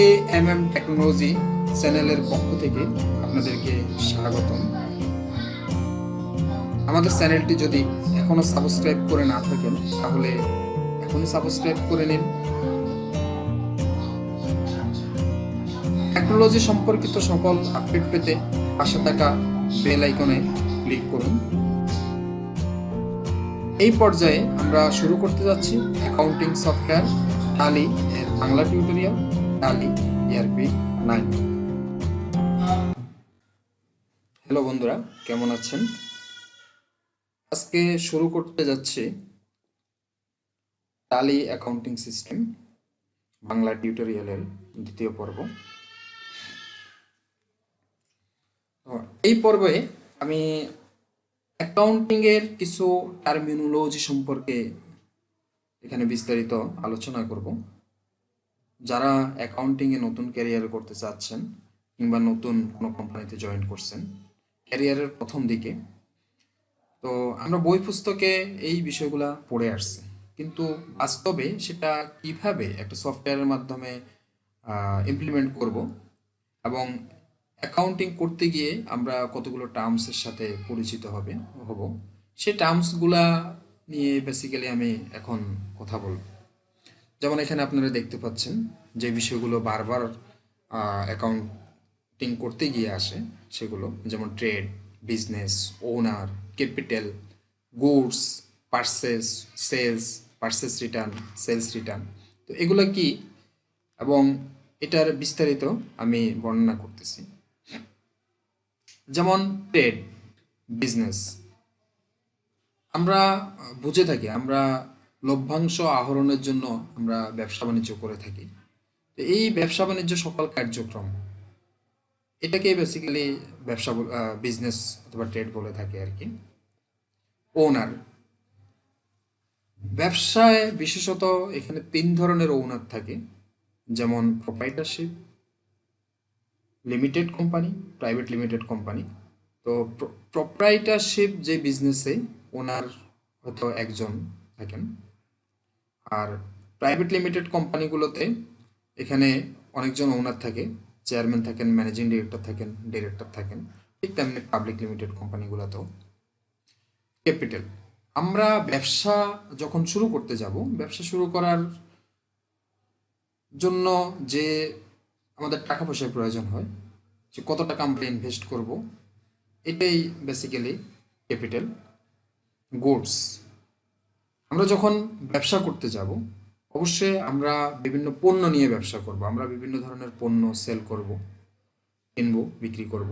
AMM technology চ্যানেলের পক্ষ থেকে আপনাদেরকে স্বাগতম। আমাদের চ্যানেলটি যদি এখনো সাবস্ক্রাইব করে না থাকেন তাহলে এখনই সাবস্ক্রাইব করে নিন। টেকনোলজি সম্পর্কিত সকল আপডেট পেতে পাশে থাকা বেল আইকনে ক্লিক করুন। এই পর্যায়ে আমরা শুরু করতে যাচ্ছি অ্যাকাউন্টিং সফটওয়্যার টালি এর বাংলা টিউটোরিয়াল Tally.ERP 9। হ্যালো বন্ধুরা, কেমন আছেন? আজকে শুরু করতে যাচ্ছি টালি অ্যাকাউন্টিং সিস্টেম বাংলা টিউটোরিয়ালের দ্বিতীয় পর্ব। এই পর্বে আমি অ্যাকাউন্টিং এর কিছু টার্মিনোলজি সম্পর্কে এখানে বিস্তারিত আলোচনা করব। যারা অ্যাকাউন্টিং এ নতুন ক্যারিয়ার করতে চাচ্ছেন কিংবা নতুন কোনো কোম্পানিতে জয়েন করছেন ক্যারিয়ারের প্রথম দিকে, তো আমরা বই পুস্তকে এই বিষয়গুলা পড়ে আসছি, কিন্তু বাস্তবে সেটা কিভাবে একটা সফটওয়্যারের মাধ্যমে ইমপ্লিমেন্ট করব এবং অ্যাকাউন্টিং করতে গিয়ে আমরা কতগুলো টার্মসের সাথে পরিচিত হব সেই টার্মসগুলা নিয়ে বেসিক্যালি আমি এখন কথা বলবো। যেমন এখানে আপনারা দেখতে পাচ্ছেন যে বিষয়গুলো বারবার অ্যাকাউন্টিং করতে গিয়ে আসে, সেগুলো যেমন trade, business, owner, capital, goods, purchase, sales, purchase return, sales return. তো এগুলো কি এবং এটার বিস্তারিত আমি বর্ণনা করতেছি। যেমন ট্রেড, বিজনেস, আমরা বুঝে থাকি আমরা লভ্যাংশ আহরণের জন্য আমরা ব্যবসা বাণিজ্য করে থাকি। তো এই ব্যবসা বাণিজ্য সকল কার্যক্রম এটাকে বেসিক্যালি বিজনেস অথবা ট্রেড বলে থাকে আর কি। ওনার, ব্যবসায় বিশেষত এখানে 3 ধরনের ওনার থাকে, যেমন proprietorship, limited company, private limited company. তো প্রোপ্রাইটারশিপ যে বিজনেসে ওনার হয়তো একজন থাকেন, আর প্রাইভেট লিমিটেড কোম্পানিগুলোতে এখানে অনেকজন ওনার থাকে, চেয়ারম্যান থাকেন, ম্যানেজিং ডিরেক্টর থাকেন। ঠিক তেমনি পাবলিক লিমিটেড কোম্পানিগুলোতেও। ক্যাপিটাল, আমরা ব্যবসা যখন শুরু করতে যাব, ব্যবসা শুরু করার জন্য যে আমাদের টাকা পয়সার প্রয়োজন হয়, যে কত টাকা আমরা ইনভেস্ট করব, এটাই বেসিক্যালি ক্যাপিটাল। গুডস, আমরা যখন ব্যবসা করতে যাব অবশ্যই আমরা বিভিন্ন পণ্য নিয়ে ব্যবসা করব, আমরা বিভিন্ন ধরনের পণ্য সেল করব, কিনবো, বিক্রি করব,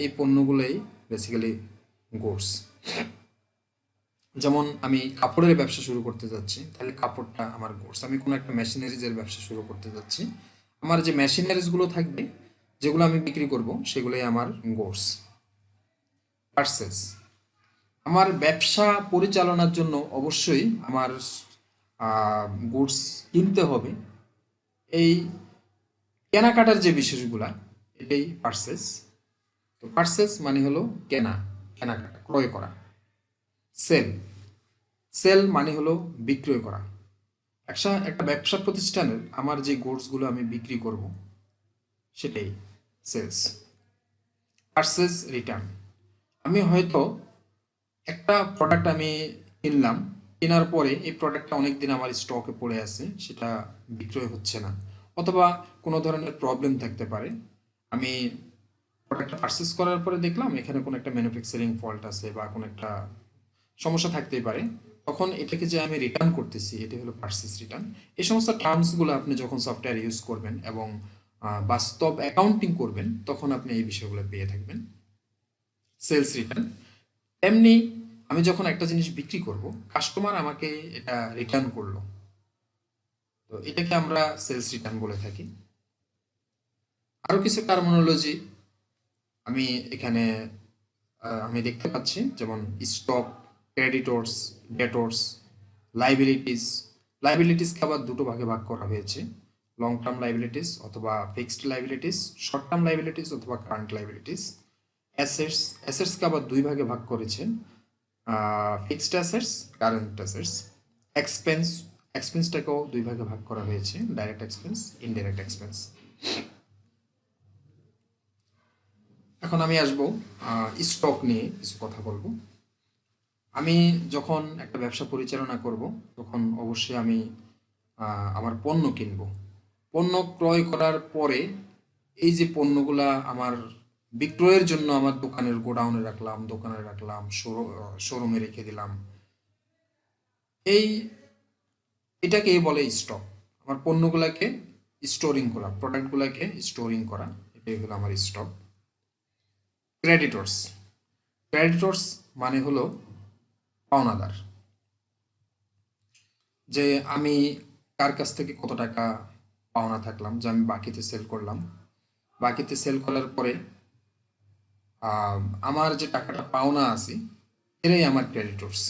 এই পণ্যগুলোই বেসিক্যালি গুডস। যেমন আমি কাপড়ের ব্যবসা শুরু করতে যাচ্ছি, তাহলে কাপড়টা আমার গুডস। আমি কোনো একটা মেশিনারিজের ব্যবসা শুরু করতে যাচ্ছি, আমার যে মেশিনারিজগুলো থাকবে যেগুলো আমি বিক্রি করব সেগুলোই আমার গুডস। পারচেস, আমার ব্যবসা পরিচালনার জন্য অবশ্যই আমার গুডস কিনতে হবে। এই কেনাকাটার যে বিষয়গুলা এটাই পারচেস। তো পারচেস মানে হলো কেনাকাটা, ক্রয় করা। সেল, সেল মানে হলো বিক্রয় করা। একটা ব্যবসা প্রতিষ্ঠানের আমার যে গুডসগুলো আমি বিক্রি করব সেটাই সেলস। পারচেস রিটার্ন, আমি হয়তো একটা প্রোডাক্ট আমি কিনলাম, কেনার পরে এই প্রোডাক্টটা অনেকদিন আমার স্টকে পড়ে আছে, সেটা বিক্রয় হচ্ছে না, অথবা কোনো ধরনের প্রবলেম থাকতে পারে। আমি প্রোডাক্টটা পারচেস করার পরে দেখলাম এখানে কোনো একটা ম্যানুফ্যাকচারিং ফল্ট আছে বা কোনো একটা সমস্যা থাকতেই পারে, তখন এটাকে যে আমি রিটার্ন করতেছি এটা হলো পারচেস রিটার্ন। এই সমস্ত টার্মসগুলো আপনি যখন সফটওয়্যার ইউজ করবেন এবং বাস্তব অ্যাকাউন্টিং করবেন তখন আপনি এই বিষয়গুলো পেয়ে থাকবেন। সেলস রিটার্ন, এমনি আমি যখন একটা জিনিস বিক্রি করব, কাস্টমার আমাকে এটা রিটার্ন করলো, তো এটাকে আমরা সেলস রিটার্ন বলে থাকি। আরো কিছু টার্মিনোলজি আমি এখানে আমি দেখতে পাচ্ছি, যেমন স্টক, ক্রেডিটর্স, ডেটর্স, লাইবিলিটিস। লাইবিলিটিসকে আবার দুটো ভাগে ভাগ করা হয়েছে, লং টার্ম লাইবিলিটিস অথবা fixed liabilities, short term liabilities অথবা কারেন্ট লাইবিলিটিস। অ্যাসেটস, অ্যাসেটসকে আবার দুই ভাগে ভাগ করেছে, fixed assets, current assets. Expense, এক্সপেন্সটাকেও দুই ভাগে ভাগ করা হয়েছে, ডাইরেক্ট এক্সপেন্স, ইনডাইরেক্ট এক্সপেন্স। এখন আমি আসবো স্টক নিয়ে কিছু কথা বলবো। আমি যখন একটা ব্যবসা পরিচালনা করব তখন অবশ্যই আমি আমার পণ্য কিনব। পণ্য ক্রয় করার পরে এই যে পণ্যগুলা আমার বিক্রয়ের জন্য আমার দোকানের গোডাউনে রাখলাম, দোকানে রাখলাম, শোরুমে রেখে দিলাম, এই এটাকে বলে স্টক। আমার পণ্যগুলাকে স্টোরিং করা, প্রোডাক্টগুলোকে স্টোরিং করা, এটাই হলো আমার স্টক। ক্রেডিটর্স, ক্রেডিটর্স মানে হলো পাওনাদার, যে আমি কার কাছ থেকে কত টাকা পাওনা থাকলাম, যে আমি বাকিতে সেল করলাম, বাকিতে সেল করার পরে আমার যে টাকাটা পাওনা আছে এরাই আমার ক্রেডিটর্স।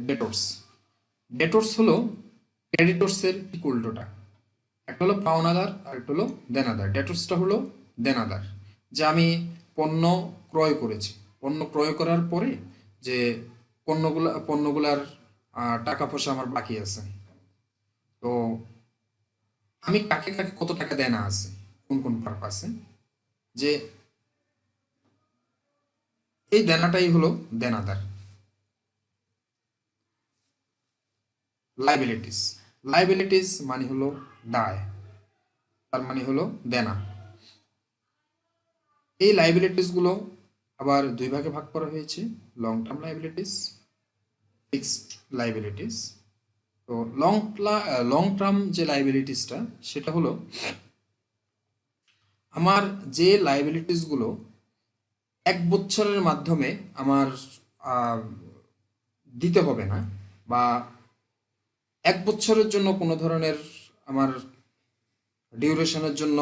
ডেটর্স, ডেটর্স হলো ক্রেডিটর্সের ঠিক উল্টোটা। একটা হলো পাওনাদার আর একটা হলো দেনাদার। ডেটর্সটা হলো দেনাদার, যে আমি পণ্য ক্রয় করেছি, পণ্য ক্রয় করার পরে যে পণ্যগুলার টাকা পয়সা আমার বাকি আছে, তো আমি কাকে কাকে কত টাকা দেনা আছে, কোন কোন পারপাসে, যে এই দেনাটাই হলো দেনাদার। লাইবিলিটিস, লাইবিলিটিস মানে হলো দায়, তার মানে হলো দেনা। এই লাইবিলিটিস গুলো আবার দুই ভাগে ভাগ করা হয়েছে, long term liabilities, fixed liabilities. তো লং টার্ম যে লাইবিলিটিসটা সেটা হলো আমার যে লাইবিলিটিস গুলো 1 বছরের মাধ্যমে আমার দিতে হবে না, বা 1 বছরের জন্য কোনো ধরনের আমার ডিউরেশনের জন্য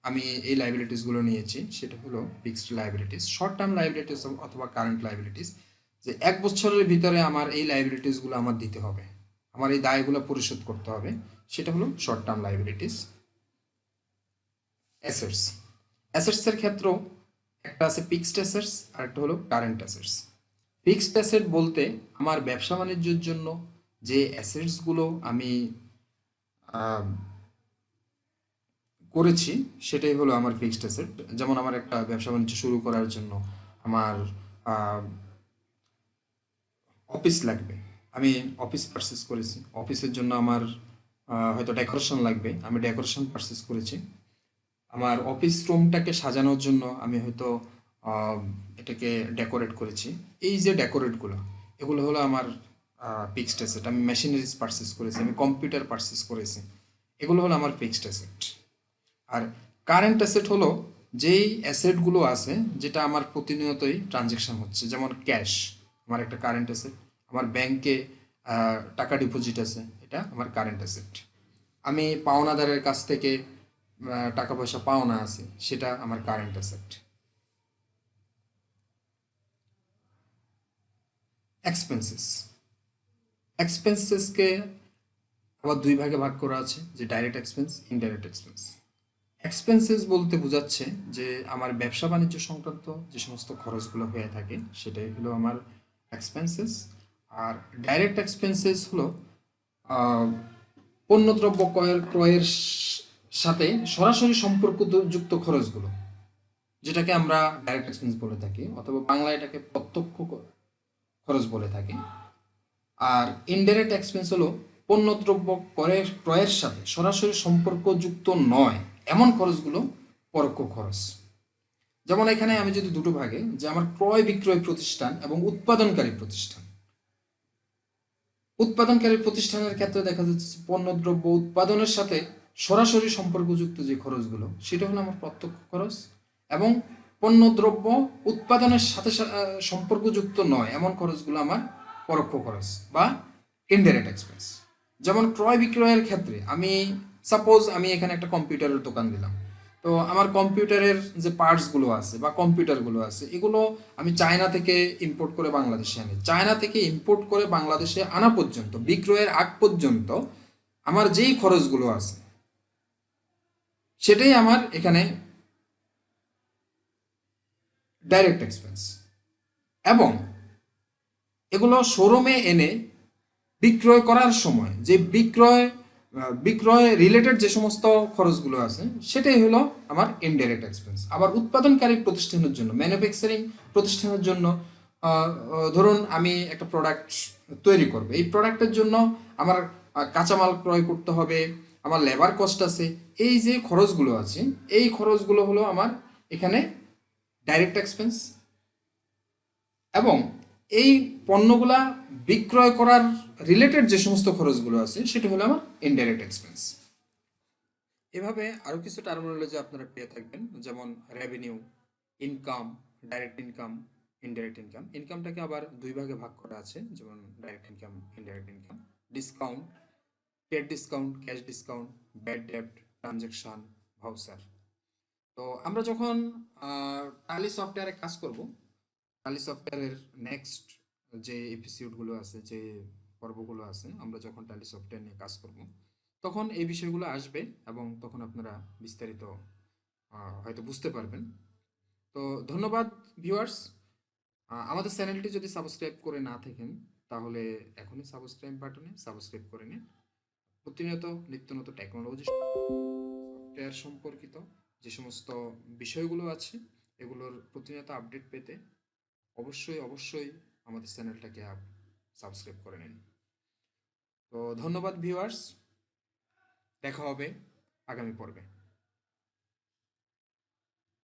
আমি এই লাইবিলিটিসগুলো নিয়েছি, সেটা হলো fixed liabilities. Short term liabilities অথবা কারেন্ট লাইবিলিটিস, যে 1 বছরের ভিতরে আমার এই লাইবিলিটিসগুলো আমার দিতে হবে, আমার এই দায়গুলো পরিশোধ করতে হবে, সেটা হলো শর্ট টার্ম লাইবিলিটিস। অ্যাসেটস, অ্যাসেটসের ক্ষেত্রেও একটা আছে ফিক্সড অ্যাসেটস আর একটা হলো কারেন্ট অ্যাসেটস। ফিক্সড অ্যাসেট বলতে আমার ব্যবসা বাণিজ্যের জন্য যে অ্যাসেটসগুলো আমি করেছি সেটাই হলো আমার ফিক্সড অ্যাসেট। যেমন আমার একটা ব্যবসা বাণিজ্য শুরু করার জন্য আমার অফিস লাগবে, আমি অফিস পারচেস করেছি, অফিসের জন্য আমার হয়তো ডেকোরেশন লাগবে, আমি ডেকোরেশন পারচেস করেছি। আমার অফিস রুমটাকে সাজানোর জন্য আমি হয়তো এটাকে ডেকোরেট করেছি। এই যে ডেকোরেটগুলো, এগুলো হলো আমার ফিক্সড অ্যাসেট। আমি মেশিনারিজ পারচেস করেছি, আমি কম্পিউটার পারচেস করেছি, এগুলো হলো আমার ফিক্সড অ্যাসেট। আর কারেন্ট অ্যাসেট হলো যেই অ্যাসেটগুলো আছে যেটা আমার প্রতিনিয়তই ট্রানজেকশন হচ্ছে, যেমন ক্যাশ আমার একটা কারেন্ট অ্যাসেট, আমার ব্যাংকে টাকা ডিপোজিট আছে, এটা আমার কারেন্ট অ্যাসেট। আমি পাওনাদারের কাছ থেকে টাকা পয়সা পাওনা আছে, সেটা আমার কারেন্ট অ্যাসেট। এক্সপেন্সেস, এক্সপেন্সেসকে আবার দুই ভাগে ভাগ করা আছে, যে direct expense, indirect expense. Expenses বলতে বোঝাচ্ছে যে আমার ব্যবসা বাণিজ্য সংক্রান্ত যে সমস্ত খরচগুলো হয়ে থাকে সেটাই হলো আমার এক্সপেন্সেস। আর ডাইরেক্ট এক্সপেন্সেস হলো পণ্যদ্রব্য ক্রয়ের সাথে সরাসরি সম্পর্কযুক্ত খরচগুলো, যেটাকে আমরা ডাইরেক্ট এক্সপেন্স বলে থাকি, অথবা বাংলায় এটাকে প্রত্যক্ষ খরচ বলে থাকি। আর ইনডাইরেক্ট এক্সপেন্স হলো পণ্যদ্রব্য ক্রয়ের সাথে সরাসরি সম্পর্কযুক্ত নয় এমন খরচগুলো পরোক্ষ খরচ। যেমন এখানে আমি যদি দুটো ভাগে, যে আমার ক্রয় বিক্রয় প্রতিষ্ঠান এবং উৎপাদনকারী প্রতিষ্ঠান, উৎপাদনকারী প্রতিষ্ঠানের ক্ষেত্রে দেখা যাচ্ছে পণ্যদ্রব্য উৎপাদনের সাথে সরাসরি সম্পর্কযুক্ত যে খরচগুলো সেটা হলো আমার প্রত্যক্ষ খরচ, এবং পণ্যদ্রব্য উৎপাদনের সাথে সম্পর্কযুক্ত নয় এমন খরচগুলো আমার পরোক্ষ খরচ বা ইনডাইরেক্ট এক্সপেন্স। যেমন ক্রয় বিক্রয়ের ক্ষেত্রে আমি সাপোজ আমি এখানে একটা কম্পিউটারের দোকান দিলাম, তো আমার কম্পিউটারের যে পার্টসগুলো আছে বা কম্পিউটারগুলো আছে এগুলো আমি চায়না থেকে ইম্পোর্ট করে বাংলাদেশে আনি, চায়না থেকে ইম্পোর্ট করে বাংলাদেশে আনা পর্যন্ত, বিক্রয়ের আগ পর্যন্ত আমার যেই খরচগুলো আছে সেটাই আমার এখানে ডাইরেক্ট এক্সপেন্স। এবং এগুলো শোরুমে এনে বিক্রয় করার সময় যে বিক্রয় রিলেটেড যে সমস্ত খরচগুলো আছে সেটাই হলো আমার ইনডাইরেক্ট এক্সপেন্স। আবার উৎপাদনকারী প্রতিষ্ঠানের জন্য, ম্যানুফ্যাকচারিং প্রতিষ্ঠানের জন্য, ধরুন আমি একটা প্রোডাক্ট তৈরি করব, এই প্রোডাক্টের জন্য আমার কাঁচামাল ক্রয় করতে হবে, আমার লেবার কস্ট আছে, এই যে খরচগুলো আছে এই খরচগুলো হলো আমার এখানে ডাইরেক্ট এক্সপেন্স। এবং এই পণ্যগুলা বিক্রয় করার রিলেটেড যে সমস্ত খরচগুলো আছে সেটা হলো আমার ইনডাইরেক্ট এক্সপেন্স। এভাবে আরও কিছু টার্মিনোলজি আপনারা পেয়ে থাকবেন, যেমন revenue, income, direct income, indirect income. ইনকামটাকে আবার দুই ভাগে ভাগ করা আছে, যেমন direct income, indirect income. Discount, paid discount, cash discount, bad ডেপ্ট, ট্রানজ্যাকশন, ভাউচার। তো আমরা যখন টালি সফটওয়্যারে কাজ করব, টালি সফটওয়্যারের নেক্সট যে এপিসোডগুলো আছে, যে পর্বগুলো আছে, আমরা যখন টালি সফটওয়্যার নিয়ে কাজ করব তখন এই বিষয়গুলো আসবে এবং তখন আপনারা বিস্তারিত হয়তো বুঝতে পারবেন। তো ধন্যবাদ ভিউয়ার্স। আমাদের চ্যানেলটি যদি সাবস্ক্রাইব করে না থাকেন তাহলে এখনই সাবস্ক্রাইব বাটনে সাবস্ক্রাইব করে নিন। প্রতিনিয়ত নিত্য নতুন টেকনোলজি সফটওয়্যার সম্পর্কিত যে সমস্ত বিষয়গুলো আছে এগুলোর প্রতিনিয়ত আপডেট পেতে অবশ্যই আমাদের চ্যানেলটাকে সাবস্ক্রাইব করে নিন। তো ধন্যবাদ ভিউয়ার্স, দেখা হবে আগামী পর্বে।